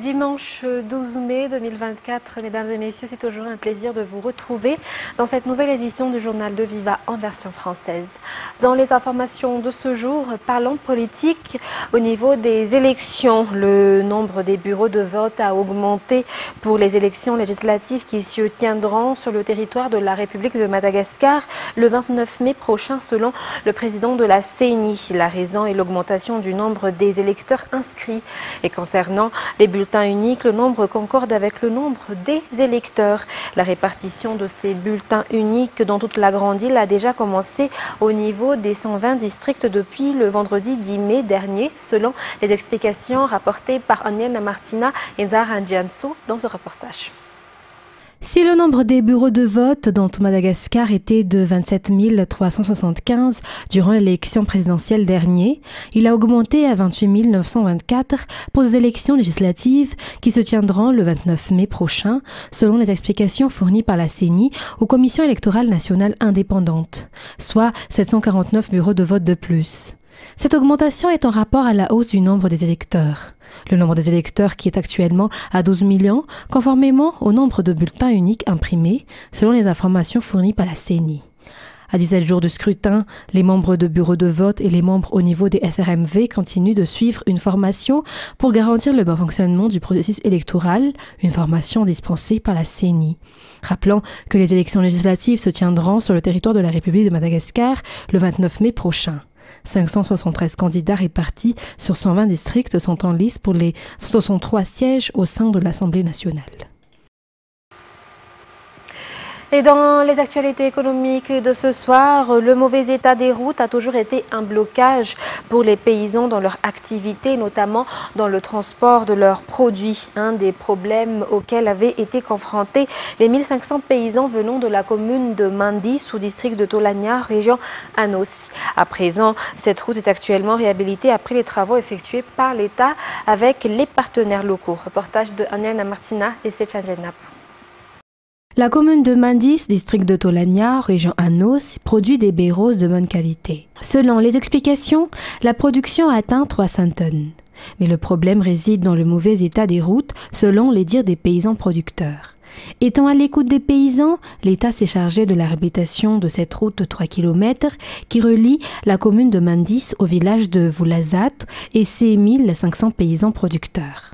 Dimanche 12 mai 2024, mesdames et messieurs, c'est toujours un plaisir de vous retrouver dans cette nouvelle édition du Journal de Viva en version française. Dans les informations de ce jour, parlons politique. Au niveau des élections, le nombre des bureaux de vote a augmenté pour les élections législatives qui se tiendront sur le territoire de la République de Madagascar le 29 mai prochain, selon le président de la CENI. La raison est l'augmentation du nombre des électeurs inscrits. Et concernant les bulletins uniques, le nombre concorde avec le nombre des électeurs. La répartition de ces bulletins uniques dans toute la grande île a déjà commencé au niveau des 120 districts depuis le vendredi 10 mai dernier, selon les explications rapportées par Aniel Martina et Zahra Ndjiansou dans ce reportage. Si le nombre des bureaux de vote dans Madagascar était de 27 375 durant l'élection présidentielle dernière, il a augmenté à 28 924 pour les élections législatives qui se tiendront le 29 mai prochain, selon les explications fournies par la CENI aux commissions électorales nationales indépendantes, soit 749 bureaux de vote de plus. Cette augmentation est en rapport à la hausse du nombre des électeurs. Le nombre des électeurs qui est actuellement à 12 millions, conformément au nombre de bulletins uniques imprimés, selon les informations fournies par la CENI. À 17 jours de scrutin, les membres de bureaux de vote et les membres au niveau des SRMV continuent de suivre une formation pour garantir le bon fonctionnement du processus électoral, une formation dispensée par la CENI. Rappelons que les élections législatives se tiendront sur le territoire de la République de Madagascar le 29 mai prochain. 573 candidats répartis sur 120 districts sont en lice pour les 163 sièges au sein de l'Assemblée nationale. Et dans les actualités économiques de ce soir, le mauvais état des routes a toujours été un blocage pour les paysans dans leur activité, notamment dans le transport de leurs produits. Un des problèmes auxquels avaient été confrontés les 1500 paysans venant de la commune de Mandi, sous-district de Tolania, région Anos. À présent, cette route est actuellement réhabilitée après les travaux effectués par l'État avec les partenaires locaux. Reportage de Aniel Martina et Sechan Jenap. La commune de Mandis, district de Tolania, région Anos, produit des baies roses de bonne qualité. Selon les explications, la production atteint 300 tonnes. Mais le problème réside dans le mauvais état des routes, selon les dires des paysans producteurs. Étant à l'écoute des paysans, l'État s'est chargé de la réhabilitation de cette route de 3 km qui relie la commune de Mandis au village de Voulazat et ses 1500 paysans producteurs.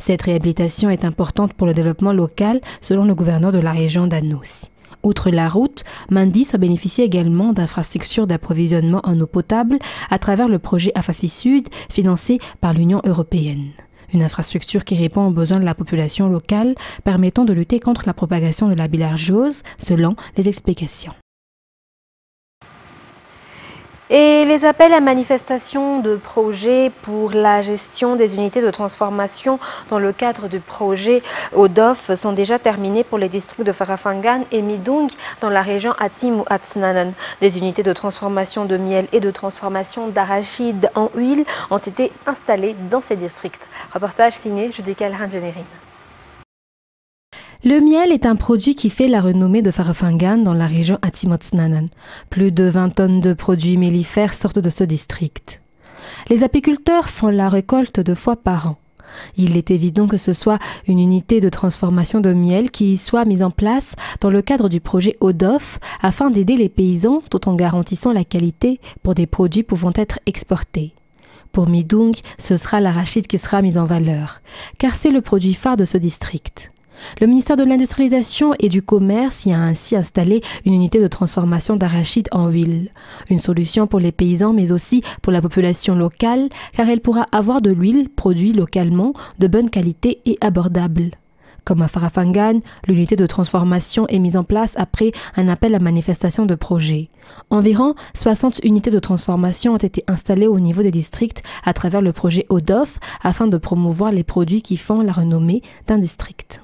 Cette réhabilitation est importante pour le développement local, selon le gouverneur de la région d'Anos. Outre la route, Mandis a bénéficié également d'infrastructures d'approvisionnement en eau potable à travers le projet Afafi Sud, financé par l'Union européenne. Une infrastructure qui répond aux besoins de la population locale, permettant de lutter contre la propagation de la bilharziose, selon les explications. Et les appels à manifestation de projets pour la gestion des unités de transformation dans le cadre du projet ODOF sont déjà terminés pour les districts de Farafangan et Midung dans la région Atsimu-Atsinanan. Des unités de transformation de miel et de transformation d'arachide en huile ont été installées dans ces districts. Reportage signé Judika Elhan-Générine. Le miel est un produit qui fait la renommée de Farafangan dans la région Atsimotsnanan. Plus de 20 tonnes de produits mellifères sortent de ce district. Les apiculteurs font la récolte 2 fois par an. Il est évident que ce soit une unité de transformation de miel qui soit mise en place dans le cadre du projet ODOF afin d'aider les paysans tout en garantissant la qualité pour des produits pouvant être exportés. Pour Midung, ce sera l'arachide qui sera mis en valeur, car c'est le produit phare de ce district. Le ministère de l'Industrialisation et du Commerce y a ainsi installé une unité de transformation d'arachide en huile. Une solution pour les paysans mais aussi pour la population locale car elle pourra avoir de l'huile produite localement de bonne qualité et abordable. Comme à Farafangan, l'unité de transformation est mise en place après un appel à manifestation de projet. Environ 60 unités de transformation ont été installées au niveau des districts à travers le projet ODOF afin de promouvoir les produits qui font la renommée d'un district.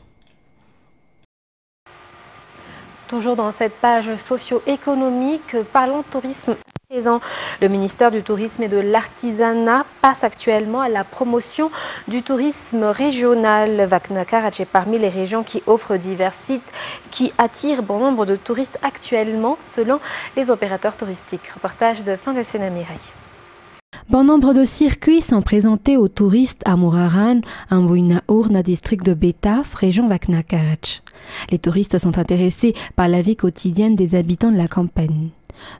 Toujours dans cette page socio-économique, parlons tourisme présent. Le ministère du Tourisme et de l'Artisanat passe actuellement à la promotion du tourisme régional. Vaknakar est parmi les régions qui offrent divers sites qui attirent bon nombre de touristes actuellement selon les opérateurs touristiques. Reportage de Fin de Sénamirai. Bon nombre de circuits sont présentés aux touristes à Muraran, en Buinaourna, district de Betaf, région Vaknakarach. Les touristes sont intéressés par la vie quotidienne des habitants de la campagne.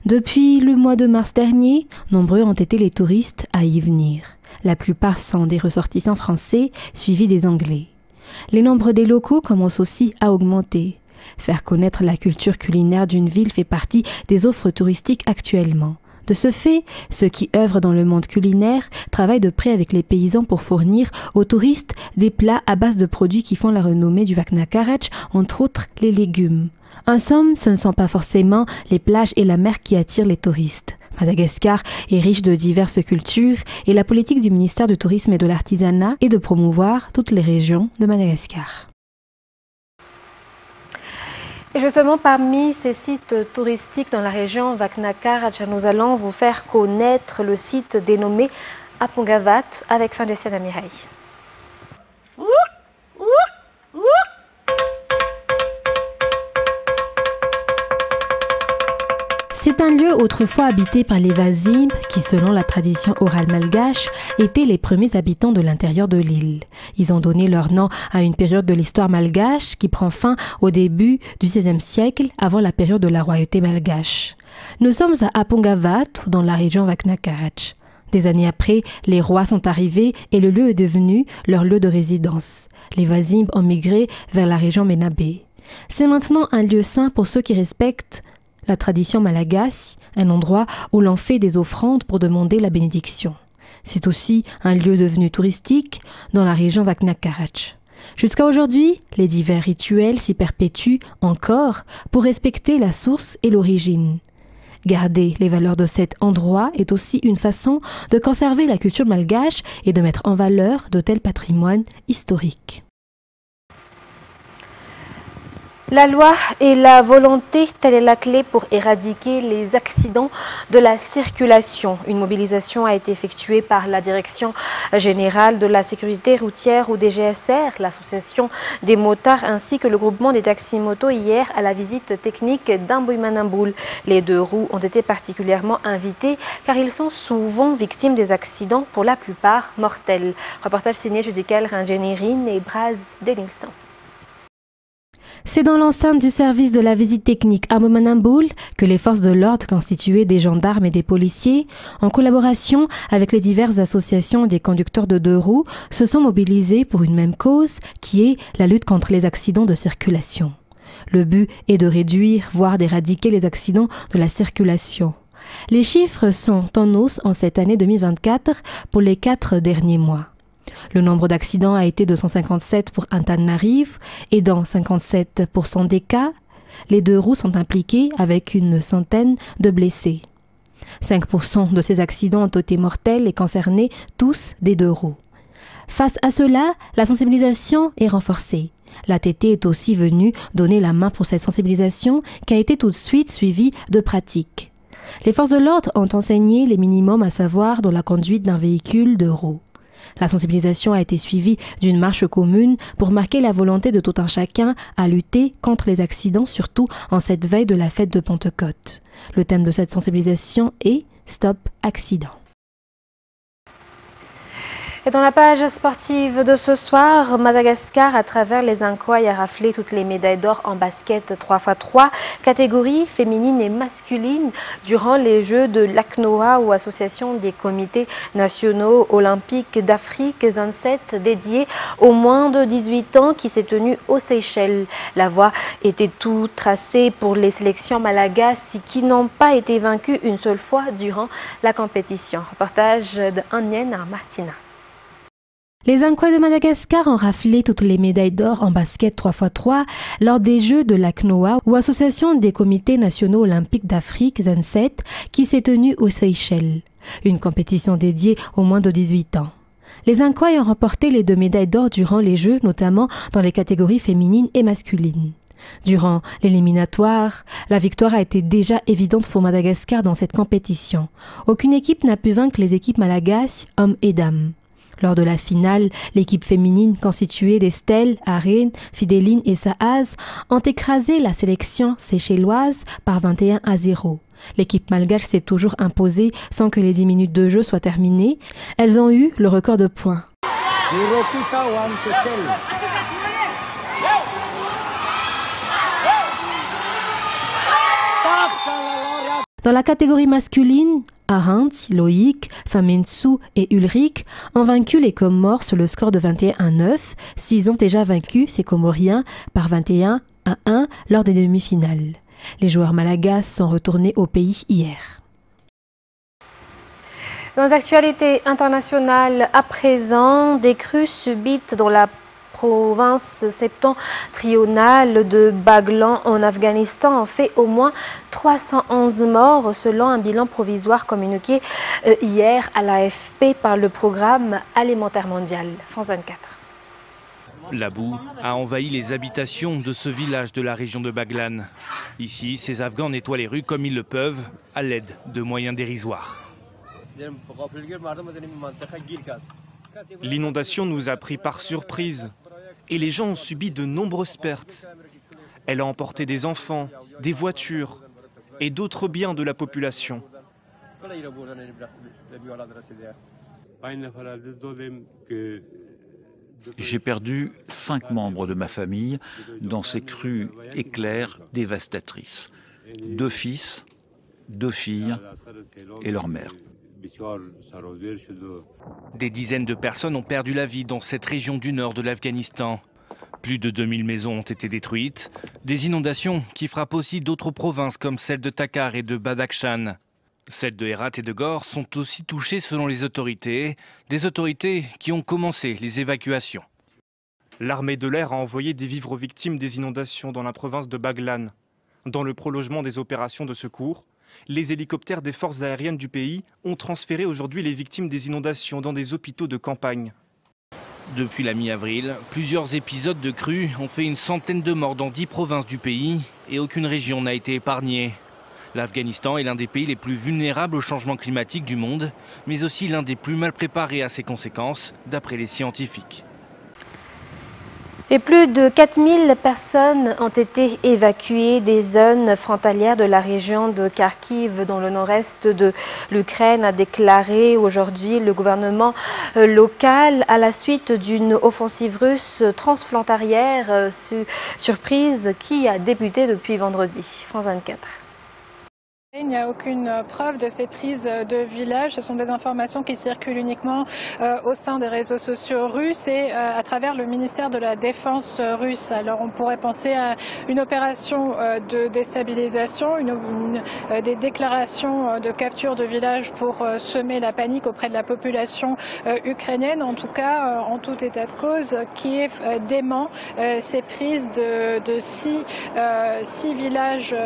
Depuis le mois de mars dernier, nombreux ont été les touristes à y venir. La plupart sont des ressortissants français, suivis des Anglais. Les nombres des locaux commencent aussi à augmenter. Faire connaître la culture culinaire d'une ville fait partie des offres touristiques actuellement. De ce fait, ceux qui œuvrent dans le monde culinaire travaillent de près avec les paysans pour fournir aux touristes des plats à base de produits qui font la renommée du Vaknakarach, entre autres les légumes. En somme, ce ne sont pas forcément les plages et la mer qui attirent les touristes. Madagascar est riche de diverses cultures et la politique du ministère du Tourisme et de l'Artisanat est de promouvoir toutes les régions de Madagascar. Et justement, parmi ces sites touristiques dans la région Vaknakarach, nous allons vous faire connaître le site dénommé Apongavat avec Fandessiana Mireille. C'est un lieu autrefois habité par les Vazimbes qui, selon la tradition orale malgache, étaient les premiers habitants de l'intérieur de l'île. Ils ont donné leur nom à une période de l'histoire malgache qui prend fin au début du XVIe siècle, avant la période de la royauté malgache. Nous sommes à Apongavat, dans la région Vaknakarach. Des années après, les rois sont arrivés et le lieu est devenu leur lieu de résidence. Les Vazimbes ont migré vers la région Menabé. C'est maintenant un lieu saint pour ceux qui respectent la tradition malagasy, un endroit où l'on fait des offrandes pour demander la bénédiction. C'est aussi un lieu devenu touristique dans la région Vaknakarach. Jusqu'à aujourd'hui, les divers rituels s'y perpétuent encore pour respecter la source et l'origine. Garder les valeurs de cet endroit est aussi une façon de conserver la culture malgache et de mettre en valeur de tels patrimoines historiques. La loi et la volonté, telle est la clé pour éradiquer les accidents de la circulation. Une mobilisation a été effectuée par la Direction générale de la sécurité routière ou DGSR, l'association des motards ainsi que le groupement des taxis-motos hier à la visite technique d'Ambouymanamboul. Les deux roues ont été particulièrement invités car ils sont souvent victimes des accidents, pour la plupart mortels. Reportage signé Judical Ringenérine et Braz Dellingson. C'est dans l'enceinte du service de la visite technique à Ambouymanamboul que les forces de l'ordre constituées des gendarmes et des policiers, en collaboration avec les diverses associations des conducteurs de deux roues, se sont mobilisés pour une même cause qui est la lutte contre les accidents de circulation. Le but est de réduire, voire d'éradiquer les accidents de la circulation. Les chiffres sont en hausse en cette année 2024 pour les 4 derniers mois. Le nombre d'accidents a été de 157 pour Antananarivo et dans 57% des cas, les deux roues sont impliquées avec une centaine de blessés. 5% de ces accidents ont été mortels et concernés tous des deux roues. Face à cela, la sensibilisation est renforcée. L'ATT est aussi venue donner la main pour cette sensibilisation qui a été tout de suite suivie de pratiques. Les forces de l'ordre ont enseigné les minimums à savoir dans la conduite d'un véhicule de roues. La sensibilisation a été suivie d'une marche commune pour marquer la volonté de tout un chacun à lutter contre les accidents, surtout en cette veille de la fête de Pentecôte. Le thème de cette sensibilisation est « Stop Accident ». Et dans la page sportive de ce soir, Madagascar, à travers les Incois, a raflé toutes les médailles d'or en basket 3x3, catégories féminines et masculines, durant les Jeux de l'ACNOA ou Association des comités nationaux olympiques d'Afrique, zone 7, dédiée aux moins de 18 ans qui s'est tenue aux Seychelles. La voie était tout tracée pour les sélections malagasy qui n'ont pas été vaincues une seule fois durant la compétition. Reportage de Anienne Martina. Les Incois de Madagascar ont raflé toutes les médailles d'or en basket 3x3 lors des Jeux de l'ACNOA ou Association des comités nationaux olympiques d'Afrique, zone 7, qui s'est tenue aux Seychelles. Une compétition dédiée aux moins de 18 ans. Les Incois ont remporté les 2 médailles d'or durant les Jeux, notamment dans les catégories féminines et masculines. Durant l'éliminatoire, la victoire a été déjà évidente pour Madagascar dans cette compétition. Aucune équipe n'a pu vaincre les équipes malagasy, hommes et dames. Lors de la finale, l'équipe féminine constituée d'Estelle, Arène, Fidéline et Saaz ont écrasé la sélection séchelloise par 21-0. L'équipe malgache s'est toujours imposée sans que les 10 minutes de jeu soient terminées. Elles ont eu le record de points. Dans la catégorie masculine, Arendt, Loïc, Famentsu et Ulrich ont vaincu les Comores sur le score de 21-9. S'ils ont déjà vaincu ces Comoriens par 21-1 lors des demi-finales. Les joueurs malagasy sont retournés au pays hier. Dans les actualités internationales à présent, des crues subites dans la province septentrionale de Baglan en Afghanistan ont fait au moins 311 morts selon un bilan provisoire communiqué hier à l'AFP par le programme alimentaire mondial. France 24. La boue a envahi les habitations de ce village de la région de Baglan. Ici, ces Afghans nettoient les rues comme ils le peuvent, à l'aide de moyens dérisoires. L'inondation nous a pris par surprise et les gens ont subi de nombreuses pertes. Elle a emporté des enfants, des voitures et d'autres biens de la population. J'ai perdu 5 membres de ma famille dans ces crues éclairs dévastatrices. 2 fils, 2 filles et leur mère. Des dizaines de personnes ont perdu la vie dans cette région du nord de l'Afghanistan. Plus de 2000 maisons ont été détruites. Des inondations qui frappent aussi d'autres provinces comme celle de Takhar et de Badakhshan. Celles de Herat et de Ghor sont aussi touchées selon les autorités. Des autorités qui ont commencé les évacuations. L'armée de l'air a envoyé des vivres aux victimes des inondations dans la province de Baglan. Dans le prolongement des opérations de secours, les hélicoptères des forces aériennes du pays ont transféré aujourd'hui les victimes des inondations dans des hôpitaux de campagne. Depuis la mi-avril, plusieurs épisodes de crues ont fait une centaine de morts dans 10 provinces du pays et aucune région n'a été épargnée. L'Afghanistan est l'un des pays les plus vulnérables au changement climatique du monde, mais aussi l'un des plus mal préparés à ses conséquences, d'après les scientifiques. Et plus de 4000 personnes ont été évacuées des zones frontalières de la région de Kharkiv dans le nord-est de l'Ukraine, a déclaré aujourd'hui le gouvernement local à la suite d'une offensive russe transfrontalière surprise qui a débuté depuis vendredi. France 24. Il n'y a aucune preuve de ces prises de village. Ce sont des informations qui circulent uniquement au sein des réseaux sociaux russes et à travers le ministère de la Défense russe. Alors on pourrait penser à une opération de déstabilisation, des déclarations de capture de village pour semer la panique auprès de la population ukrainienne. En tout cas, en tout état de cause, Kiev dément ces prises de six villages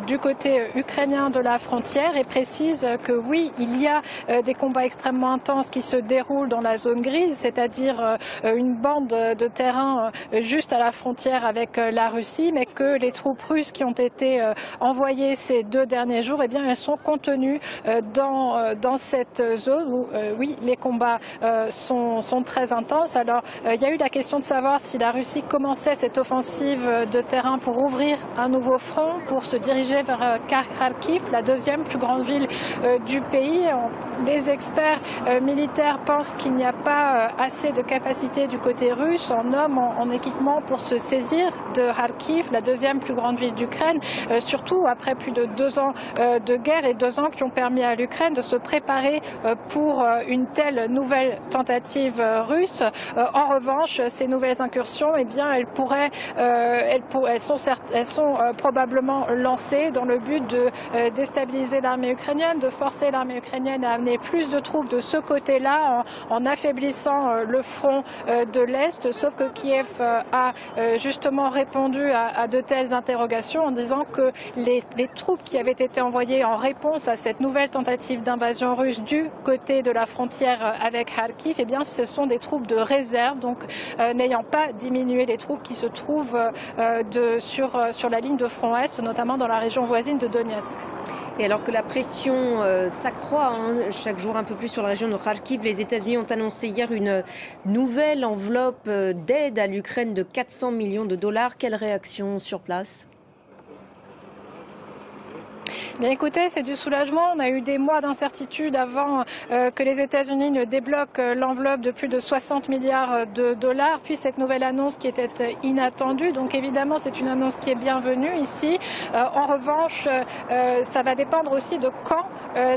du côté ukrainien de la frontière et précise que oui, il y a des combats extrêmement intenses qui se déroulent dans la zone grise, c'est-à-dire une bande de terrain juste à la frontière avec la Russie, mais que les troupes russes qui ont été envoyées ces 2 derniers jours, eh bien, elles sont contenues dans cette zone où, oui, les combats sont très intenses. Alors, il y a eu la question de savoir si la Russie commençait cette offensive de terrain pour ouvrir un nouveau front, pour se diriger vers Kharkiv, la 2e plus grande ville du pays. Les experts militaires pensent qu'il n'y a pas assez de capacité du côté russe en hommes, en équipement pour se saisir de Kharkiv, la 2e plus grande ville d'Ukraine, surtout après plus de 2 ans de guerre et 2 ans qui ont permis à l'Ukraine de se préparer pour une telle nouvelle tentative russe. En revanche, ces nouvelles incursions, eh bien, elles sont probablement lancées dans le but de déstabiliser l'armée ukrainienne, de forcer l'armée ukrainienne à amener plus de troupes de ce côté-là en affaiblissant le front de l'Est, sauf que Kiev a justement répondu à de telles interrogations en disant que les troupes qui avaient été envoyées en réponse à cette nouvelle tentative d'invasion russe du côté de la frontière avec Kharkiv, eh bien, ce sont des troupes de réserve, donc n'ayant pas diminué les troupes qui se trouvent sur la ligne de front Est, notamment dans la région voisine de Donetsk. Et alors que la pression s'accroît chaque jour un peu plus sur la région de Kharkiv, les États-Unis ont annoncé hier une nouvelle enveloppe d'aide à l'Ukraine de 400 millions de dollars. Quelle réaction sur place ? Bien écoutez, c'est du soulagement. On a eu des mois d'incertitude avant que les États-Unis ne débloquent l'enveloppe de plus de 60 milliards de dollars, puis cette nouvelle annonce qui était inattendue. Donc évidemment, c'est une annonce qui est bienvenue ici. En revanche, ça va dépendre aussi de quand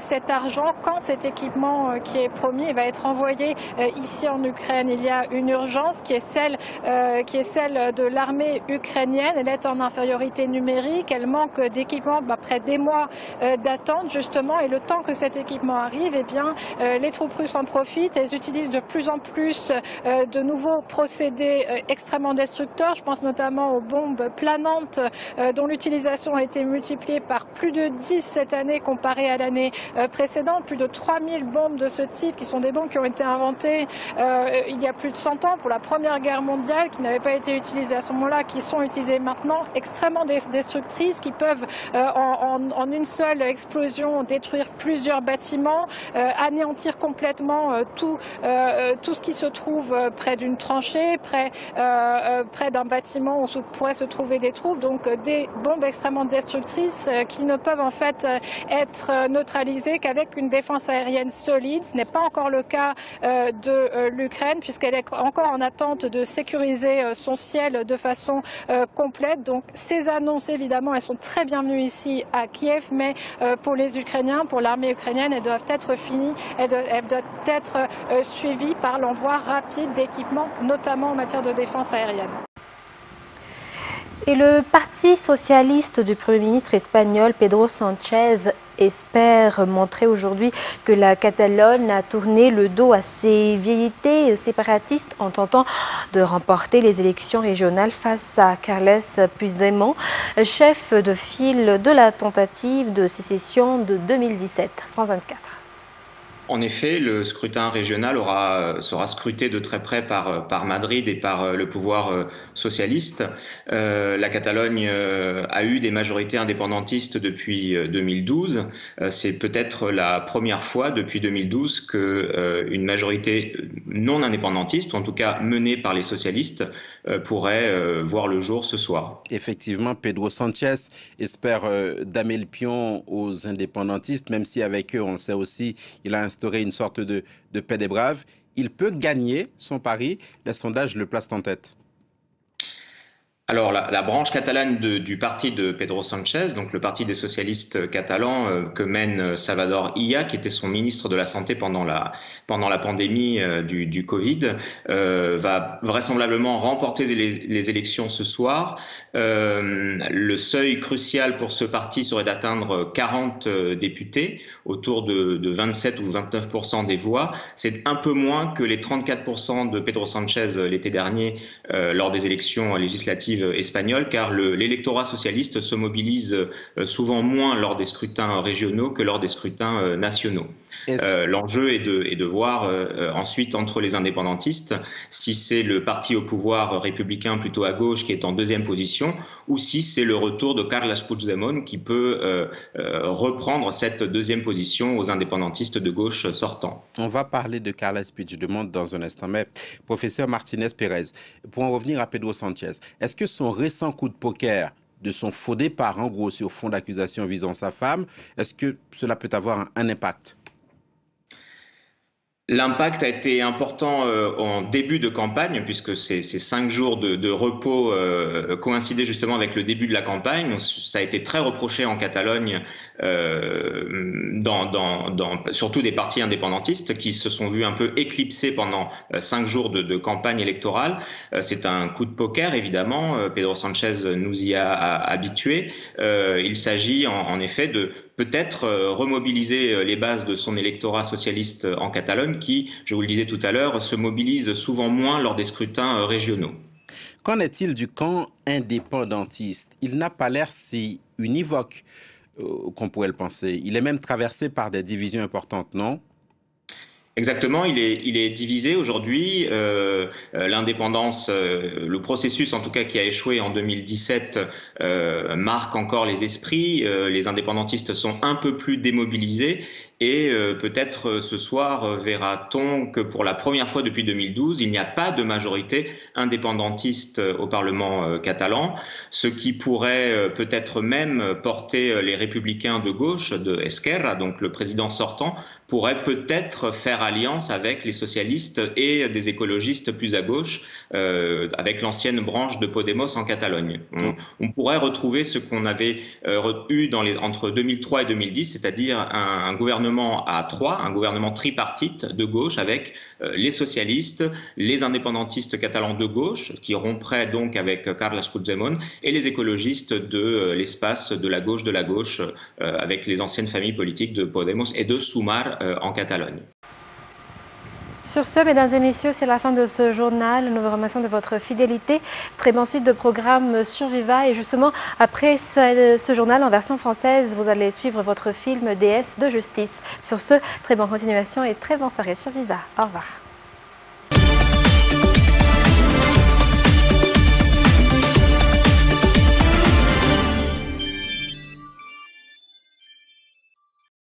cet argent, quand cet équipement qui est promis va être envoyé ici en Ukraine. Il y a une urgence qui est celle de l'armée ukrainienne. Elle est en infériorité numérique, elle manque d'équipement après des mois d'attente justement, et le temps que cet équipement arrive, eh bien, les troupes russes en profitent. Elles utilisent de plus en plus de nouveaux procédés extrêmement destructeurs. Je pense notamment aux bombes planantes dont l'utilisation a été multipliée par plus de 10 cette année comparée à l'année précédente. Plus de 3000 bombes de ce type, qui sont des bombes qui ont été inventées il y a plus de 100 ans pour la Première Guerre mondiale, qui n'avaient pas été utilisées à ce moment-là, qui sont utilisées maintenant, extrêmement destructrices, qui peuvent en une seule explosion détruire plusieurs bâtiments, anéantir complètement tout ce qui se trouve près d'une tranchée, près d'un bâtiment où pourraient se trouver des troupes. Donc des bombes extrêmement destructrices qui ne peuvent en fait être neutralisées qu'avec une défense aérienne solide. Ce n'est pas encore le cas de l'Ukraine, puisqu'elle est encore en attente de sécuriser son ciel de façon complète. Donc ces annonces, évidemment, elles sont très bienvenues ici à Kiev, mais pour les Ukrainiens, pour l'armée ukrainienne, elles doivent être finies, elles doivent être suivies par l'envoi rapide d'équipements, notamment en matière de défense aérienne. Et le Parti socialiste du Premier ministre espagnol Pedro Sánchez espère montrer aujourd'hui que la Catalogne a tourné le dos à ses velléités séparatistes en tentant de remporter les élections régionales face à Carles Puigdemont, chef de file de la tentative de sécession de 2017. France 24. En effet, le scrutin régional sera scruté de très près par Madrid et par le pouvoir socialiste. La Catalogne a eu des majorités indépendantistes depuis 2012. C'est peut-être la première fois depuis 2012 qu'une majorité non indépendantiste, ou en tout cas menée par les socialistes, pourrait voir le jour ce soir. Effectivement, Pedro Sánchez espère damer le pion aux indépendantistes, même si avec eux, on le sait aussi, il a instauré une sorte de paix des braves. Il peut gagner son pari. Les sondages le placent en tête. Alors, la branche catalane du parti de Pedro Sánchez, donc le parti des socialistes catalans que mène Salvador Illa, qui était son ministre de la Santé pendant la pandémie du Covid, va vraisemblablement remporter les élections ce soir. Le seuil crucial pour ce parti serait d'atteindre 40 députés, autour de 27 ou 29% des voix. C'est un peu moins que les 34% de Pedro Sánchez l'été dernier lors des élections législatives espagnole, car l'électorat socialiste se mobilise souvent moins lors des scrutins régionaux que lors des scrutins nationaux. L'enjeu est de voir ensuite entre les indépendantistes si c'est le parti au pouvoir républicain plutôt à gauche qui est en deuxième position, ou si c'est le retour de Carles Puigdemont qui peut reprendre cette deuxième position aux indépendantistes de gauche sortants. On va parler de Carles Puigdemont dans un instant, mais professeur Martínez Pérez, pour en revenir à Pedro Sánchez, est-ce que son récent coup de poker de son faux départ, en gros, sur fond d'accusation visant sa femme, est-ce que cela peut avoir un impact ? L'impact a été important en début de campagne, puisque ces 5 jours de repos coïncidaient justement avec le début de la campagne. Donc, ça a été très reproché en Catalogne, surtout des partis indépendantistes qui se sont vus un peu éclipsés pendant 5 jours de campagne électorale. C'est un coup de poker, évidemment. Pedro Sánchez nous y a habitués. Il s'agit en effet de peut-être remobiliser les bases de son électorat socialiste en Catalogne qui, je vous le disais tout à l'heure, se mobilise souvent moins lors des scrutins régionaux. Qu'en est-il du camp indépendantiste? Il n'a pas l'air si univoque qu'on pourrait le penser. Il est même traversé par des divisions importantes, non ? Exactement, il est divisé aujourd'hui. L'indépendance, le processus en tout cas qui a échoué en 2017 marque encore les esprits. Les indépendantistes sont un peu plus démobilisés Et peut-être ce soir verra-t-on que pour la première fois depuis 2012, il n'y a pas de majorité indépendantiste au Parlement catalan, ce qui pourrait peut-être même porter les républicains de gauche, de Esquerra, donc le président sortant, pourrait peut-être faire alliance avec les socialistes et des écologistes plus à gauche, avec l'ancienne branche de Podemos en Catalogne. On pourrait retrouver ce qu'on avait eu entre 2003 et 2010, c'est-à-dire un gouvernement à trois, un gouvernement tripartite de gauche avec les socialistes, les indépendantistes catalans de gauche, qui rompraient donc avec Carles Puigdemont, et les écologistes de l'espace de la gauche, avec les anciennes familles politiques de Podemos et de Sumar en Catalogne. Sur ce, mesdames et messieurs, c'est la fin de ce journal. Nous vous remercions de votre fidélité. Très bonne suite de programme sur Viva. Et justement, après ce journal en version française, vous allez suivre votre film Déesse de justice. Sur ce, très bonne continuation et très bonne soirée sur Viva. Au revoir.